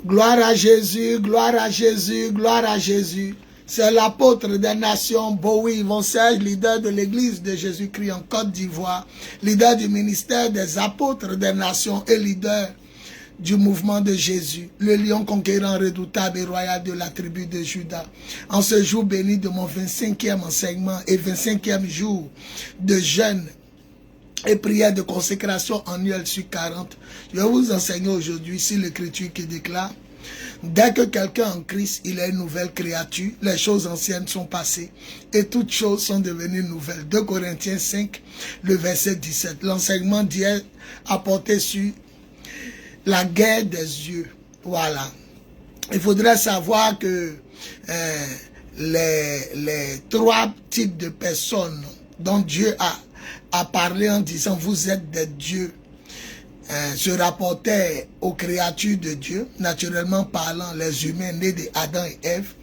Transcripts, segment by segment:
Gloire à Jésus, gloire à Jésus, gloire à Jésus. C'est l'apôtre des nations, Bowie Vonserge, leader de l'église de Jésus-Christ en Côte d'Ivoire, leader du ministère des apôtres des nations et leader du mouvement de Jésus, le lion conquérant redoutable et royal de la tribu de Juda. En ce jour béni de mon 25e enseignement et 25e jour de jeûne et prière de consécration annuelle sur 40, je vais vous enseigner aujourd'hui sur l'écriture qui déclare: dès que quelqu'un en Christ, il est une nouvelle créature, les choses anciennes sont passées et toutes choses sont devenues nouvelles. 2 Corinthiens 5, le verset 17. L'enseignement d'hier a porté sur la guerre des yeux. Voilà. Il faudrait savoir que les trois types de personnes dont Dieu a parlé en disant vous êtes des dieux, se rapportait aux créatures de Dieu, naturellement parlant les humains nés d'Adam et Ève,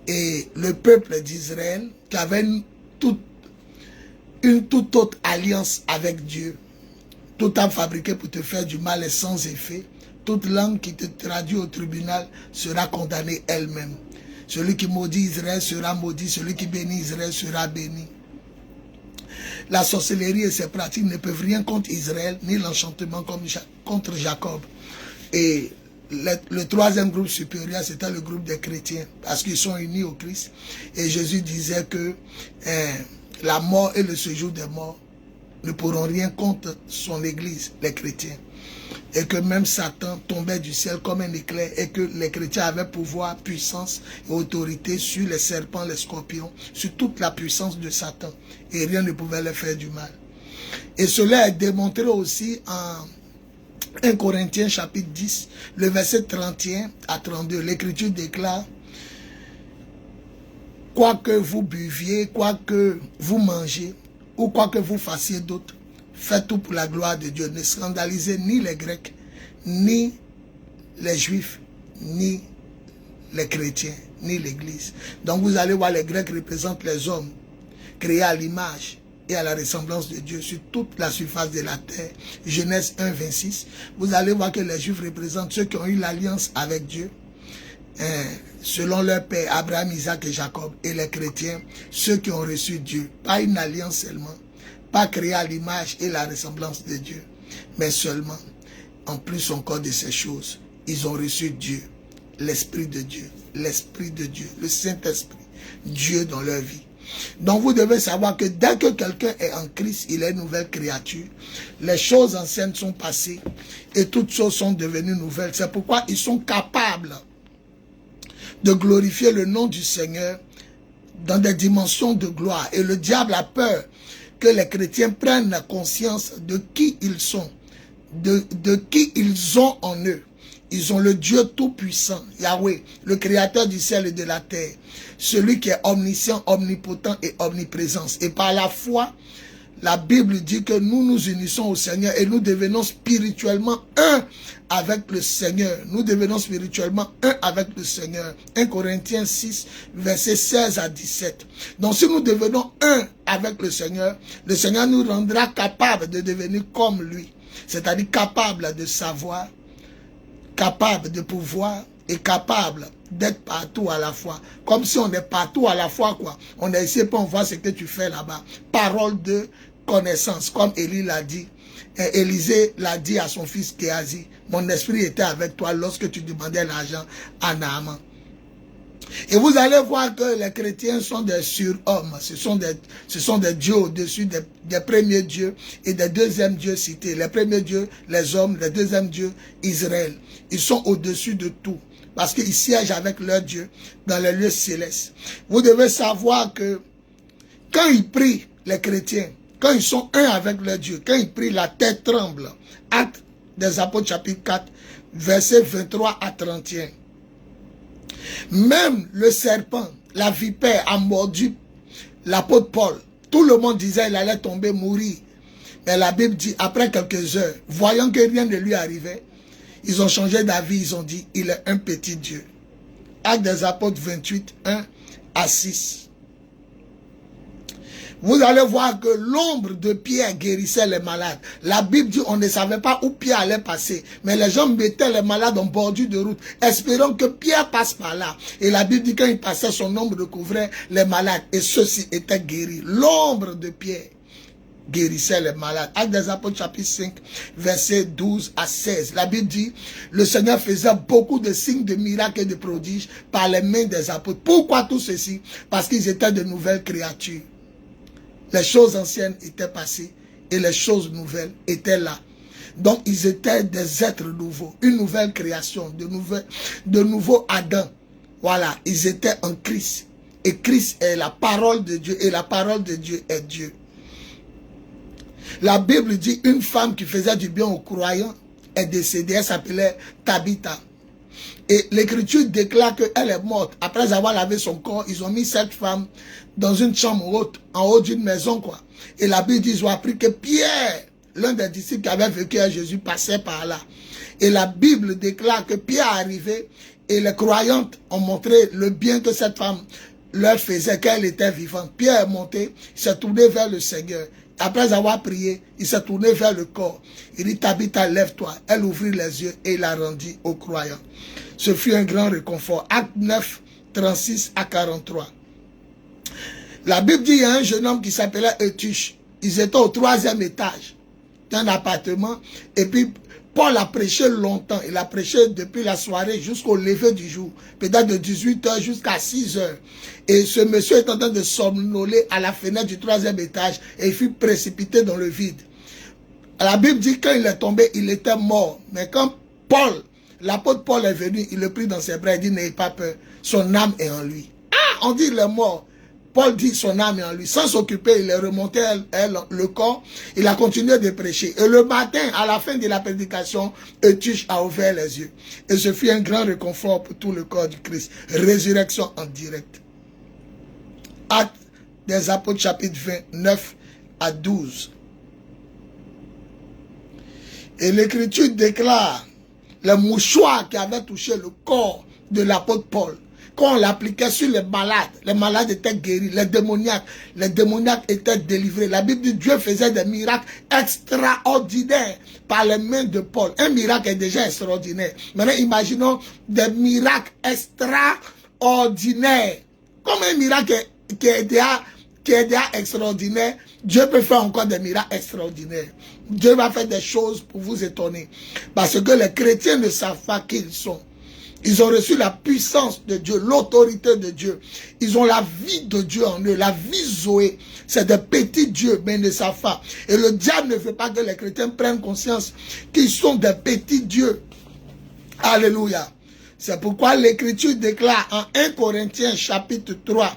et le peuple d'Israël qui avait une toute autre alliance avec Dieu. Toute âme fabriquée pour te faire du mal est sans effet. Toute langue qui te traduit au tribunal sera condamnée elle-même. Celui qui maudit Israël sera maudit, celui qui bénit Israël sera béni. La sorcellerie et ses pratiques ne peuvent rien contre Israël, ni l'enchantement contre Jacob. Et le troisième groupe supérieur, c'était le groupe des chrétiens, parce qu'ils sont unis au Christ. Et Jésus disait que la mort et le séjour des morts ne pourront rien contre son église, les chrétiens. Et que même Satan tombait du ciel comme un éclair et que les chrétiens avaient pouvoir, puissance et autorité sur les serpents, les scorpions, sur toute la puissance de Satan. Et rien ne pouvait leur faire du mal. Et cela est démontré aussi en 1 Corinthiens chapitre 10, le verset 31 à 32. L'Écriture déclare: quoi que vous buviez, quoi que vous mangez, ou quoi que vous fassiez d'autre, faites tout pour la gloire de Dieu. Ne scandalisez ni les Grecs, ni les Juifs, ni les chrétiens, ni l'Église. Donc vous allez voir, les Grecs représentent les hommes créés à l'image et à la ressemblance de Dieu sur toute la surface de la terre. Genèse 1, 26. Vous allez voir que les Juifs représentent ceux qui ont eu l'alliance avec Dieu, selon leur père, Abraham, Isaac et Jacob. Et les chrétiens, ceux qui ont reçu Dieu. Pas une alliance seulement, pas créé à l'image et la ressemblance de Dieu, mais seulement, en plus encore de ces choses, ils ont reçu Dieu, l'Esprit de Dieu, le Saint-Esprit, Dieu dans leur vie. Donc vous devez savoir que dès que quelqu'un est en Christ, il est une nouvelle créature. Les choses anciennes sont passées et toutes choses sont devenues nouvelles. C'est pourquoi ils sont capables de glorifier le nom du Seigneur dans des dimensions de gloire. Et le diable a peur que les chrétiens prennent conscience de qui ils sont, de qui ils ont en eux. Ils ont le Dieu tout-puissant, Yahweh, le créateur du ciel et de la terre, celui qui est omniscient, omnipotent et omniprésent. Et par la foi, la Bible dit que nous nous unissons au Seigneur et nous devenons spirituellement un avec le Seigneur. Nous devenons spirituellement un avec le Seigneur. 1 Corinthiens 6, versets 16 à 17. Donc si nous devenons un avec le Seigneur nous rendra capables de devenir comme lui. C'est-à-dire capable de savoir, capable de pouvoir et capable d'être partout à la fois. Comme si on est partout à la fois, quoi. On est ici, on voit ce que tu fais là-bas. Parole de connaissance, comme Élie l'a dit. Élisée l'a dit à son fils Géasi. Mon esprit était avec toi lorsque tu demandais l'argent à Naaman. Et vous allez voir que les chrétiens sont des surhommes. Ce sont des dieux au-dessus des premiers dieux et des deuxièmes dieux cités. Les premiers dieux, les hommes, les deuxièmes dieux, Israël. Ils sont au-dessus de tout. Parce qu'ils siègent avec leur Dieu dans les lieux célestes. Vous devez savoir que quand ils prient, les chrétiens, quand ils sont un avec leur Dieu, quand ils prient, la terre tremble. Actes des Apôtres chapitre 4, versets 23 à 31. Même le serpent, la vipère a mordu l'apôtre Paul. Tout le monde disait qu'il allait tomber, mourir. Mais la Bible dit, après quelques heures, voyant que rien ne lui arrivait, ils ont changé d'avis, ils ont dit, il est un petit Dieu. Actes des Apôtres 28, 1 à 6. Vous allez voir que l'ombre de Pierre guérissait les malades. La Bible dit on ne savait pas où Pierre allait passer. Mais les gens mettaient les malades en bordure de route, espérant que Pierre passe par là. Et la Bible dit quand il passait, son ombre recouvrait les malades. Et ceux-ci étaient guéris. L'ombre de Pierre guérissait les malades. Actes des Apôtres chapitre 5, versets 12 à 16. La Bible dit, le Seigneur faisait beaucoup de signes, de miracles et de prodiges par les mains des apôtres. Pourquoi tout ceci? Parce qu'ils étaient de nouvelles créatures. Les choses anciennes étaient passées et les choses nouvelles étaient là. Donc, ils étaient des êtres nouveaux, une nouvelle création, de nouveaux Adam. Voilà, ils étaient en Christ. Et Christ est la parole de Dieu et la parole de Dieu est Dieu. La Bible dit une femme qui faisait du bien aux croyants est décédée, elle s'appelait Tabitha. Et l'Écriture déclare qu'elle est morte. Après avoir lavé son corps, ils ont mis cette femme dans une chambre haute, en haut d'une maison, quoi. Et la Bible dit, ils ont appris que Pierre, l'un des disciples qui avait vécu à Jésus, passait par là. Et la Bible déclare que Pierre est arrivé et les croyantes ont montré le bien que cette femme leur faisait, qu'elle était vivante. Pierre est monté, il s'est tourné vers le Seigneur. Après avoir prié, il s'est tourné vers le corps. Il dit, Tabitha, lève-toi. Elle ouvrit les yeux et la rendit aux croyants. Ce fut un grand réconfort. Acte 9, 36 à 43. La Bible dit, il y a un jeune homme qui s'appelait Eutyche. Ils étaient au 3e étage d'un appartement. Et puis, Paul a prêché longtemps. Il a prêché depuis la soirée jusqu'au lever du jour. Peut-être de 18h jusqu'à 6h. Et ce monsieur est en train de somnoler à la fenêtre du 3e étage. Et il fut précipité dans le vide. La Bible dit que quand il est tombé, il était mort. Mais quand l'apôtre Paul est venu, il le prit dans ses bras. Il dit, n'ayez pas peur. Son âme est en lui. Ah, on dit il est mort. Paul dit son âme est en lui. Sans s'occuper, il est remonté le corps. Il a continué de prêcher. Et le matin, à la fin de la prédication, Eutyche a ouvert les yeux. Et ce fut un grand réconfort pour tout le corps du Christ. Résurrection en direct. Actes des Apôtres chapitre 29 à 12. Et l'Écriture déclare le mouchoir qui avait touché le corps de l'apôtre Paul. Quand on l'appliquait sur les malades étaient guéris, les démoniaques étaient délivrés. La Bible dit que Dieu faisait des miracles extraordinaires par les mains de Paul. Un miracle est déjà extraordinaire. Maintenant, imaginons des miracles extraordinaires. Comme un miracle qui est déjà extraordinaire, Dieu peut faire encore des miracles extraordinaires. Dieu va faire des choses pour vous étonner. Parce que les chrétiens ne savent pas qui ils sont. Ils ont reçu la puissance de Dieu, l'autorité de Dieu. Ils ont la vie de Dieu en eux, la vie Zoé. C'est des petits dieux, mais ils ne savent pas. Et le diable ne veut pas que les chrétiens prennent conscience qu'ils sont des petits dieux. Alléluia. C'est pourquoi l'Écriture déclare en 1 Corinthiens chapitre 3,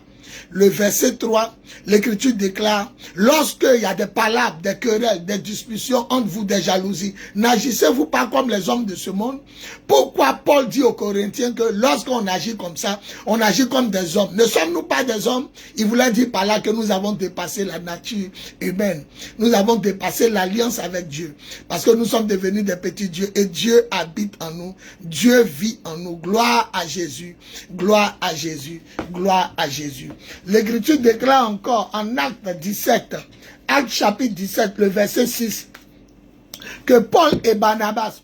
le verset 3, l'Écriture déclare, lorsqu'il y a des palabres, des querelles, des discussions entre vous, des jalousies, n'agissez-vous pas comme les hommes de ce monde? Pourquoi Paul dit aux Corinthiens que lorsqu'on agit comme ça, on agit comme des hommes? Ne sommes-nous pas des hommes? Il voulait dire par là que nous avons dépassé la nature humaine. Nous avons dépassé l'alliance avec Dieu. Parce que nous sommes devenus des petits dieux et Dieu habite en nous. Dieu vit en nous. Gloire à Jésus. Gloire à Jésus. Gloire à Jésus. L'Écriture déclare encore en Acte 17, Acte chapitre 17, le verset 6, que Paul et Barnabas,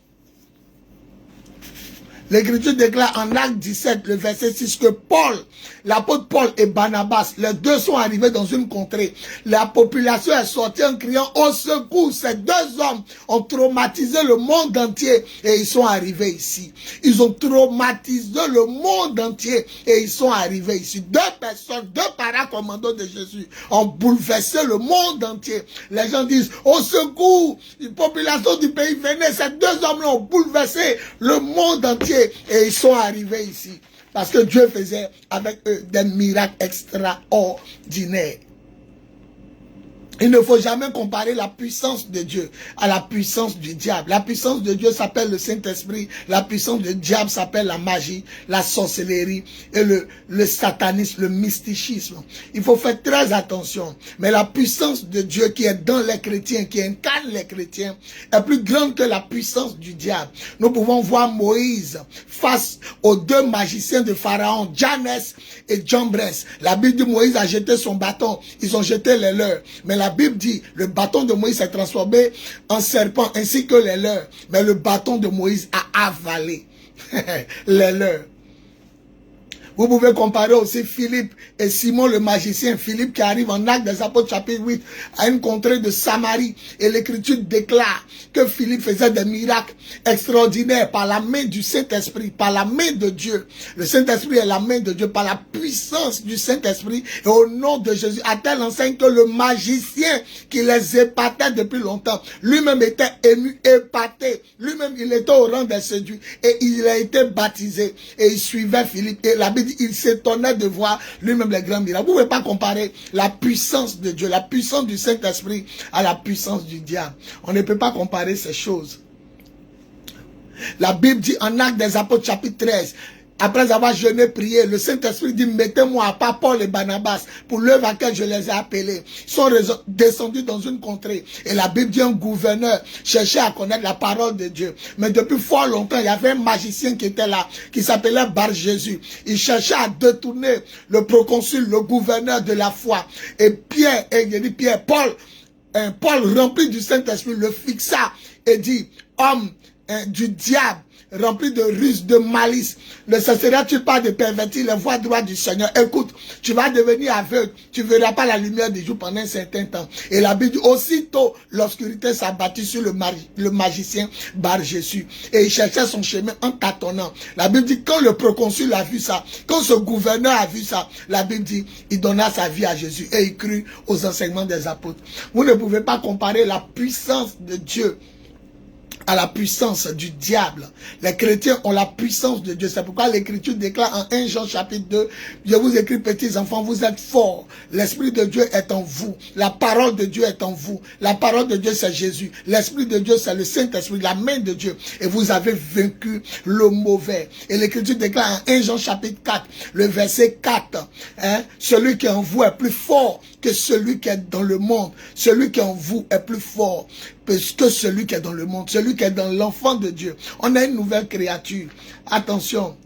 l'Écriture déclare en Acte 17, le verset 6, que Paul, l'apôtre Paul et Barnabas, les deux sont arrivés dans une contrée. La population est sortie en criant au secours. Ces deux hommes ont traumatisé le monde entier et ils sont arrivés ici. Ils ont traumatisé le monde entier et ils sont arrivés ici. Deux personnes, deux paracommandos de Jésus ont bouleversé le monde entier. Les gens disent au secours. La population du pays venait. Ces deux hommes-là ont bouleversé le monde entier. Et ils sont arrivés ici. Parce que Dieu faisait avec eux des miracles extraordinaires. Il ne faut jamais comparer la puissance de Dieu à la puissance du diable. La puissance de Dieu s'appelle le Saint-Esprit. La puissance du diable s'appelle la magie, la sorcellerie et le satanisme, le mysticisme. Il faut faire très attention. Mais la puissance de Dieu qui est dans les chrétiens, qui incarne les chrétiens, est plus grande que la puissance du diable. Nous pouvons voir Moïse face aux deux magiciens de Pharaon, Jannes et Jambres. La Bible dit Moïse a jeté son bâton. Ils ont jeté les leurs. Mais la Bible dit, le bâton de Moïse s'est transformé en serpent, ainsi que les leurs. Mais le bâton de Moïse a avalé les leurs. Vous pouvez comparer aussi Philippe et Simon le magicien. Philippe qui arrive en Actes des Apôtres chapitre 8 à une contrée de Samarie. Et l'Écriture déclare que Philippe faisait des miracles extraordinaires par la main du Saint-Esprit, par la main de Dieu. Le Saint-Esprit est la main de Dieu, par la puissance du Saint-Esprit et au nom de Jésus. À telle enseigne que le magicien qui les épatait depuis longtemps, lui-même était ému, épaté. Lui-même, il était au rang des séduits et il a été baptisé et il suivait Philippe. Et la Bible dit, il s'étonnait de voir lui-même les grands miracles. Vous ne pouvez pas comparer la puissance de Dieu, la puissance du Saint-Esprit à la puissance du diable. On ne peut pas comparer ces choses. La Bible dit en Actes des Apôtres chapitre 13, après avoir jeûné, prié, le Saint-Esprit dit, mettez-moi à part Paul et Barnabas pour l'œuvre à laquelle je les ai appelés. Ils sont descendus dans une contrée. Et la Bible dit, un gouverneur cherchait à connaître la parole de Dieu. Mais depuis fort longtemps, il y avait un magicien qui était là, qui s'appelait Bar-Jésus. Il cherchait à détourner le proconsul, le gouverneur de la foi. Et Pierre, Paul rempli du Saint-Esprit, le fixa et dit, homme du diable, rempli de ruse, de malice, ne cesseras-tu pas de pervertir les voies droites du Seigneur? Écoute, tu vas devenir aveugle, tu ne verras pas la lumière du jour pendant un certain temps. Et la Bible dit, aussitôt, l'obscurité s'abattit sur le magicien Bar-Jésus. Et il cherchait son chemin en tâtonnant. La Bible dit, quand le proconsul a vu ça, quand ce gouverneur a vu ça, la Bible dit, il donna sa vie à Jésus et il crut aux enseignements des apôtres. Vous ne pouvez pas comparer la puissance de Dieu à la puissance du diable. Les chrétiens ont la puissance de Dieu. C'est pourquoi l'Écriture déclare en 1 Jean chapitre 2, je vous écris petits enfants, vous êtes forts. L'Esprit de Dieu est en vous. La parole de Dieu est en vous. La parole de Dieu c'est Jésus. L'Esprit de Dieu c'est le Saint-Esprit, la main de Dieu. Et vous avez vaincu le mauvais. Et l'Écriture déclare en 1 Jean chapitre 4, le verset 4, celui qui est en vous est plus fort que celui qui est dans le monde. Celui qui est en vous est plus fort que celui qui est dans le monde, celui qui est dans l'enfant de Dieu. On a une nouvelle créature. Attention.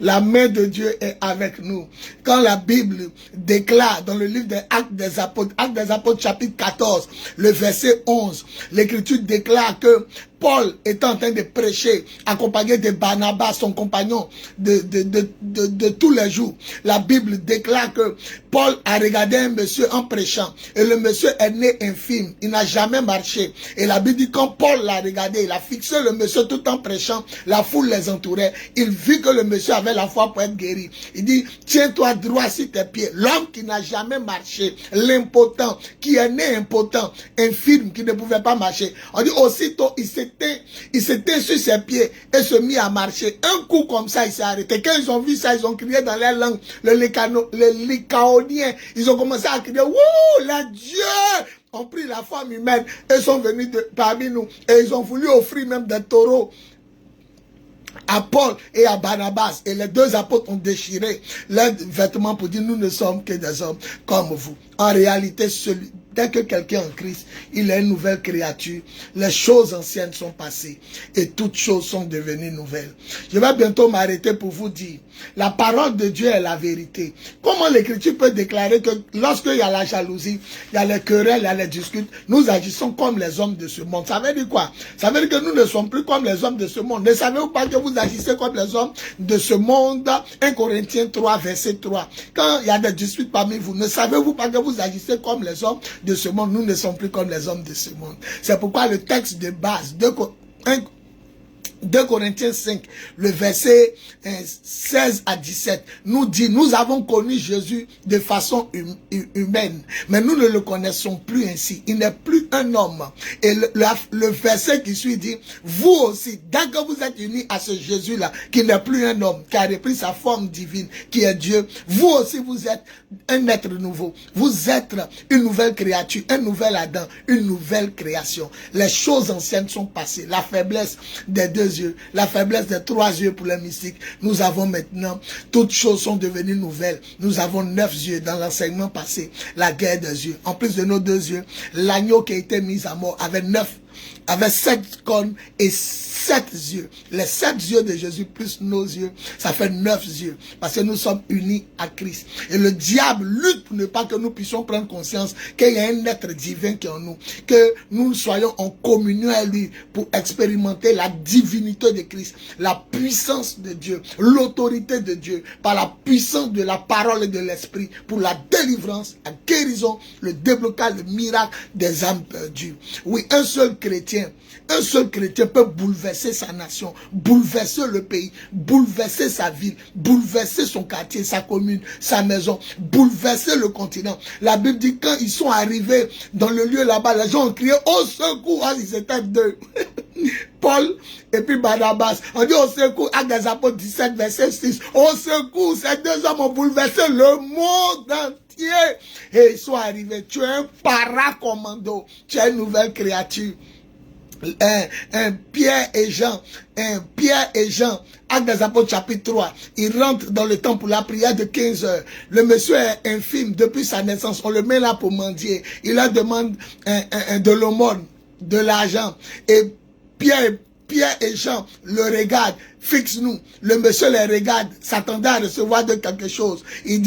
La main de Dieu est avec nous. Quand la Bible déclare dans le livre des Actes des Apôtres chapitre 14, le verset 11, l'Écriture déclare que Paul est en train de prêcher, accompagné de Barnabas, son compagnon de tous les jours. La Bible déclare que Paul a regardé un monsieur en prêchant. Et le monsieur est né infirme. Il n'a jamais marché. Et la Bible dit quand Paul l'a regardé, il a fixé le monsieur tout en prêchant. La foule les entourait. Il vit que le monsieur avait la foi pour être guéri. Il dit, tiens-toi droit sur tes pieds. L'homme qui n'a jamais marché, l'impotent, qui est né impotent, infirme, qui ne pouvait pas marcher. On dit aussitôt, il s'était sur ses pieds et se mit à marcher. Un coup comme ça, il s'est arrêté. Quand ils ont vu ça, ils ont crié dans leur langue, les Lycaoniens. Ils ont commencé à crier, wouh, les dieux ont pris la forme humaine et sont venus parmi nous. Et ils ont voulu offrir même des taureaux à Paul et à Barnabas. Et les deux apôtres ont déchiré leurs vêtements pour dire, nous ne sommes que des hommes comme vous. En réalité, dès que quelqu'un est en Christ, il est une nouvelle créature. Les choses anciennes sont passées et toutes choses sont devenues nouvelles. Je vais bientôt m'arrêter pour vous dire, la parole de Dieu est la vérité. Comment l'Écriture peut déclarer que lorsqu'il y a la jalousie, il y a les querelles, il y a les disputes, nous agissons comme les hommes de ce monde? Ça veut dire quoi? Ça veut dire que nous ne sommes plus comme les hommes de ce monde. Ne savez-vous pas que vous agissez comme les hommes de ce monde? 1 Corinthiens 3, verset 3. Quand il y a des disputes parmi vous, ne savez-vous pas que vous agissez comme les hommes de ce monde? Nous ne sommes plus comme les hommes de ce monde. C'est pourquoi le texte de base, 2 Corinthiens 5, le verset 16 à 17, nous dit, nous avons connu Jésus de façon humaine, mais nous ne le connaissons plus ainsi. Il n'est plus un homme. Et le verset qui suit dit, vous aussi, dès que vous êtes unis à ce Jésus-là, qui n'est plus un homme, qui a repris sa forme divine, qui est Dieu, vous aussi, vous êtes un être nouveau. Vous êtes une nouvelle créature, un nouvel Adam, une nouvelle création. Les choses anciennes sont passées. La faiblesse des 2 yeux, la faiblesse des 3 yeux pour les mystiques. Nous avons maintenant, toutes choses sont devenues nouvelles. Nous avons 9 yeux dans l'enseignement passé, la guerre des yeux. En plus de nos 2 yeux, l'agneau qui a été mis à mort avait 7 cornes et 7 yeux. Les 7 yeux de Jésus plus nos yeux, ça fait 9 yeux. Parce que nous sommes unis à Christ. Et le diable lutte pour ne pas que nous puissions prendre conscience qu'il y a un être divin qui est en nous. Que nous soyons en communion avec lui pour expérimenter la divinité de Christ, la puissance de Dieu, l'autorité de Dieu, par la puissance de la parole et de l'esprit, pour la délivrance, la guérison, le déblocage, le miracle des âmes perdues. Oui, un seul chrétien peut bouleverser sa nation, bouleverser le pays, bouleverser sa ville, bouleverser son quartier, sa commune, sa maison, bouleverser le continent. La Bible dit quand ils sont arrivés dans le lieu là-bas, les gens ont crié au secours. Ah, ils étaient 2. Paul et puis Barnabas. On dit au secours, Actes des Apôtres 17, verset 6. Au secours, ces 2 hommes ont bouleversé le monde entier. Et ils sont arrivés. Tu es un paracommando. Tu es une nouvelle créature. Pierre et Jean, Actes des Apôtres chapitre 3, ils rentrent dans le temple pour la prière de 15 heures. Le monsieur est infime depuis sa naissance, on le met là pour mendier. Il leur demande de l'aumône, de l'argent. Et Pierre et Jean le regardent, fixe-nous. Le monsieur les regarde, s'attendait à recevoir de quelque chose. Ils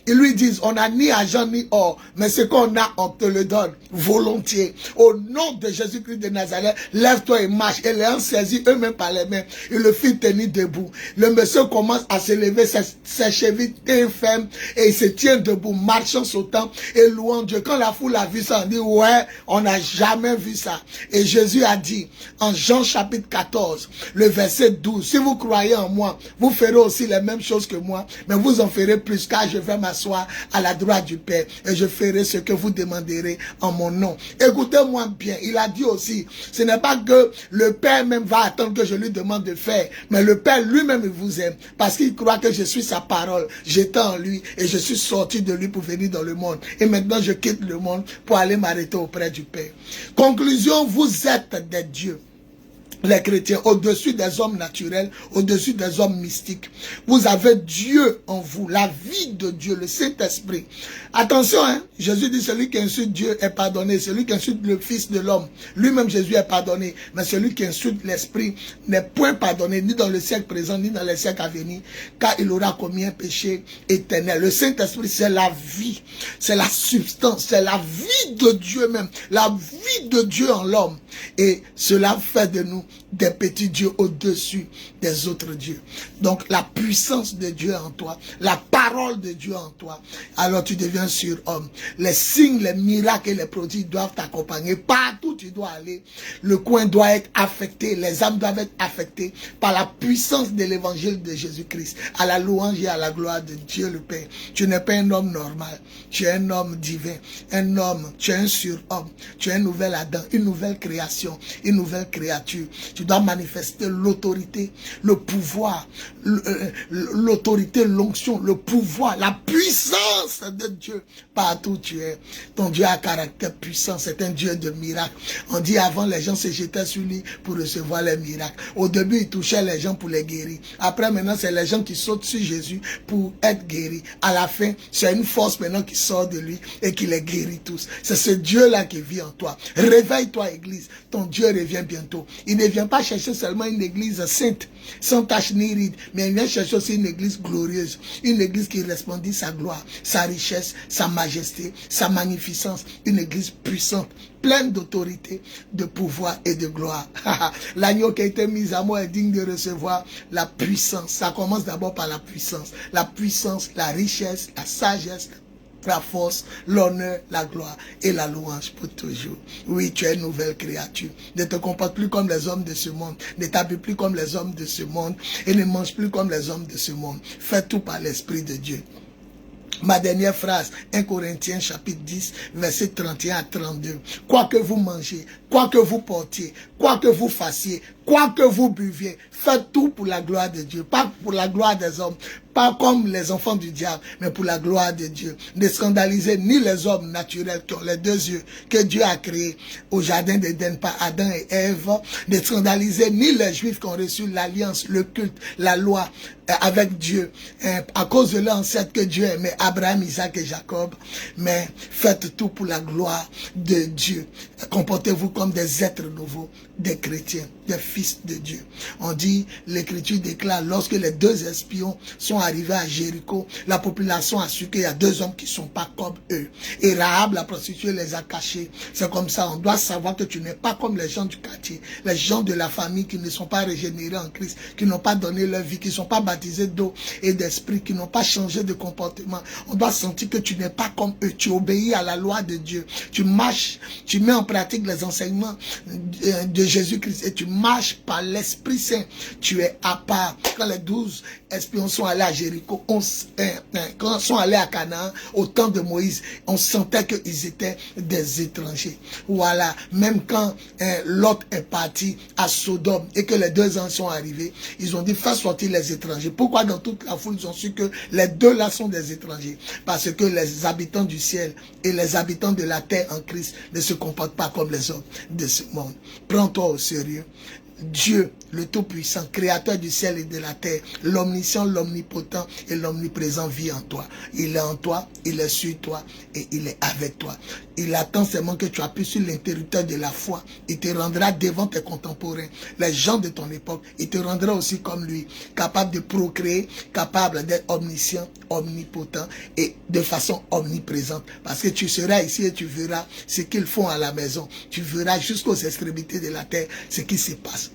lui disent, on n'a ni argent ni or, mais ce qu'on a, on te le donne volontiers. Au nom de Jésus-Christ de Nazareth, lève-toi et marche. Et les ont saisi eux-mêmes par les mains. Ils le firent tenir debout. Le monsieur commence à se lever, ses chevilles infirmes, et il se tient debout, marchant, sautant et louant Dieu. Quand la foule a vu ça, on dit, ouais, on n'a jamais vu ça. Et Jésus a dit, en Jean chapitre 14, le verset 12, si vous croyez en moi, vous ferez aussi les mêmes choses que moi, mais vous en ferez plus, car je vais m'asseoir à la droite du Père et je ferai ce que vous demanderez en mon nom. Écoutez-moi bien, il a dit aussi, ce n'est pas que le Père même va attendre que je lui demande de faire, mais le Père lui-même vous aime, parce qu'il croit que je suis sa parole, j'étais en lui et je suis sorti de lui pour venir dans le monde. Et maintenant je quitte le monde pour aller m'arrêter auprès du Père. Conclusion, vous êtes des dieux. Les chrétiens, au-dessus des hommes naturels, au-dessus des hommes mystiques. Vous avez Dieu en vous, la vie de Dieu, le Saint-Esprit. Attention, hein, Jésus dit, celui qui insulte Dieu est pardonné, celui qui insulte le Fils de l'homme, lui-même Jésus est pardonné, mais celui qui insulte l'Esprit n'est point pardonné, ni dans le siècle présent, ni dans le siècle à venir, car il aura commis un péché éternel. Le Saint-Esprit, c'est la vie, c'est la substance, c'est la vie de Dieu même, la vie de Dieu en l'homme. Et cela fait de nous des petits dieux au-dessus des autres dieux. Donc la puissance de Dieu en toi, la parole de Dieu en toi, alors tu deviens surhomme. Les signes, les miracles et les prodiges doivent t'accompagner. Partout où tu dois aller, le coin doit être affecté, les âmes doivent être affectées par la puissance de l'évangile de Jésus-Christ, à la louange et à la gloire de Dieu le Père. Tu n'es pas un homme normal, tu es un homme divin, un homme, tu es un surhomme, tu es un nouvel Adam, une nouvelle création, une nouvelle créature. Tu dois manifester l'autorité, le pouvoir, l'autorité, l'onction, le pouvoir, la puissance de Dieu partout où tu es. Ton Dieu a caractère puissant, c'est un Dieu de miracles. On dit avant, les gens se jetaient sur lui pour recevoir les miracles. Au début, il touchait les gens pour les guérir. Après, maintenant, c'est les gens qui sautent sur Jésus pour être guéris. À la fin, c'est une force maintenant qui sort de lui et qui les guérit tous. C'est ce Dieu-là qui vit en toi. Réveille-toi, Église. Ton Dieu revient bientôt. Il ne vient pas chercher seulement une église sainte, sans tache ni ride, mais il vient chercher aussi une église glorieuse, une église qui resplendit sa gloire, sa richesse, sa majesté, sa magnificence, une église puissante, pleine d'autorité, de pouvoir et de gloire. L'agneau qui a été mis à mort est digne de recevoir la puissance. Ça commence d'abord par la puissance, la richesse, la sagesse, la force, l'honneur, la gloire et la louange pour toujours. Oui, tu es une nouvelle créature. Ne te comporte plus comme les hommes de ce monde. Ne t'habille plus comme les hommes de ce monde. Et ne mange plus comme les hommes de ce monde. Fais tout par l'Esprit de Dieu. Ma dernière phrase, 1 Corinthiens chapitre 10, verset 31 à 32. Quoi que vous mangez, quoi que vous portiez, quoi que vous fassiez, quoi que vous buviez, faites tout pour la gloire de Dieu, pas pour la gloire des hommes, pas comme les enfants du diable, mais pour la gloire de Dieu. Ne scandalisez ni les hommes naturels qui ont les deux yeux que Dieu a créés au jardin d'Éden par Adam et Ève. Ne scandalisez ni les Juifs qui ont reçu l'alliance, le culte, la loi avec Dieu, à cause de l'ancêtre que Dieu aimait, Abraham, Isaac et Jacob. Mais faites tout pour la gloire de Dieu. Comportez-vous comme des êtres nouveaux, des chrétiens, des fils de Dieu. On dit, l'Écriture déclare, lorsque les deux espions sont arrivés à Jéricho, la population a su qu'il y a deux hommes qui ne sont pas comme eux. Et Rahab, la prostituée, les a cachés. C'est comme ça, on doit savoir que tu n'es pas comme les gens du quartier, les gens de la famille qui ne sont pas régénérés en Christ, qui n'ont pas donné leur vie, qui ne sont pas baptisés d'eau et d'esprit, qui n'ont pas changé de comportement. On doit sentir que tu n'es pas comme eux, tu obéis à la loi de Dieu, tu marches, tu mets en pratique les enseignements de Jésus-Christ et tu marches par l'Esprit Saint. Tu es à part. Quand les 12 espions sont allés à Jéricho, quand ils sont allés à Canaan, au temps de Moïse, on sentait qu'ils étaient des étrangers. Voilà, même quand Lot est parti à Sodome et que les deux ans sont arrivés, ils ont dit, fais sortir les étrangers. Pourquoi dans toute la foule, ils ont su que les deux là sont des étrangers? Parce que les habitants du ciel et les habitants de la terre en Christ ne se comportent pas comme les hommes de ce monde. Prends-toi au sérieux. Dieu, le Tout-Puissant, créateur du ciel et de la terre, l'omniscient, l'omnipotent et l'omniprésent vit en toi. Il est en toi, il est sur toi et il est avec toi. Il attend seulement que tu appuies sur l'interrupteur de la foi. Il te rendra devant tes contemporains, les gens de ton époque. Il te rendra aussi comme lui, capable de procréer, capable d'être omniscient, omnipotent et de façon omniprésente. Parce que tu seras ici et tu verras ce qu'ils font à la maison. Tu verras jusqu'aux extrémités de la terre ce qui se passe.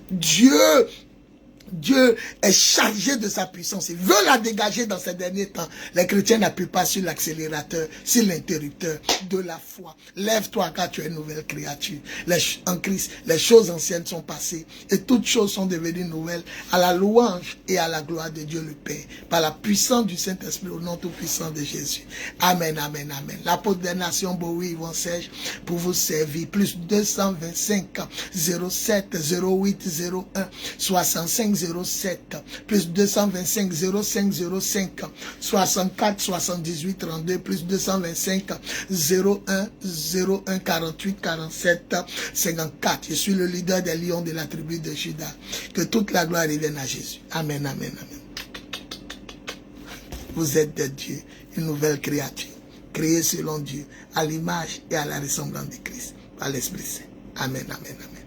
Dieu est chargé de sa puissance. Il veut la dégager dans ces derniers temps. Les chrétiens n'appuient pas sur l'accélérateur, sur l'interrupteur de la foi. Lève-toi car tu es une nouvelle créature. En Christ, les choses anciennes sont passées et toutes choses sont devenues nouvelles à la louange et à la gloire de Dieu le Père. Par la puissance du Saint-Esprit au nom tout puissant de Jésus. Amen, amen, amen. L'apôtre des nations, Bowie, Yvon Serge, pour vous servir. Plus 225 07 08 01 65 07 plus 225 05 05 64 78 32 plus 225 01 01 48 47 54. Je suis le leader des lions de la tribu de Juda. Que toute la gloire revienne à Jésus. Amen, amen, amen. Vous êtes de Dieu, une nouvelle créature, créée selon Dieu, à l'image et à la ressemblance de Christ, par l'Esprit Saint. Amen, amen, amen.